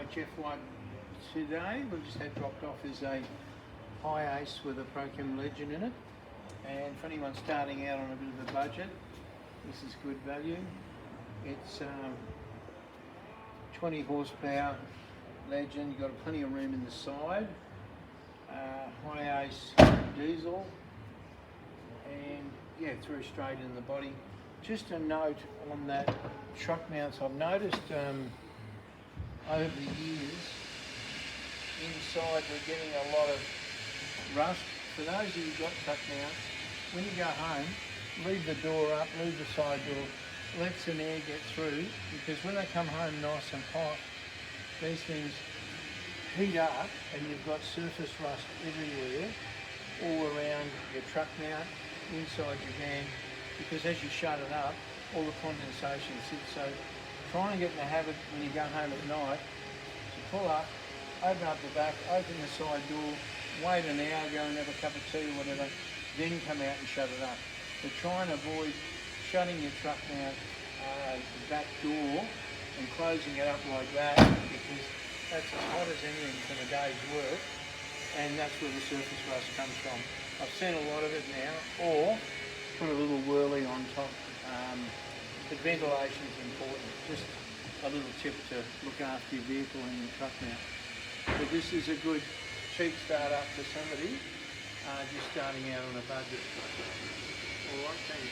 Jeff White today. We've just had dropped off as a HiAce with a Prochem Legend in it. And for anyone starting out on a bit of a budget, this is good value. It's 20 horsepower Legend. You've got plenty of room in the side. HiAce diesel. And yeah, through straight in the body. Just a note on that truck mounts, I've noticed over the years, inside we're getting a lot of rust. For those of you who've got truck mounts, when you go home, leave the door up, leave the side door, let some air get through, because when they come home nice and hot, these things heat up and you've got surface rust everywhere, all around your truck mount, inside your van, because as you shut it up, all the condensation sits. So try and get in the habit when you go home at night to pull up, open up the back, open the side door, wait an hour, go and have a cup of tea or whatever, then come out and shut it up. But try and avoid shutting your truck mount the back door and closing it up like that, because that's as hot as anything from a day's work, and that's where the surface rust comes from. I've seen a lot of it now, or put a little whirly on top. But ventilation is important. Just a little tip to look after your vehicle and your truck mount. But this is a good cheap start up for somebody just starting out on a budget. All right, thanks.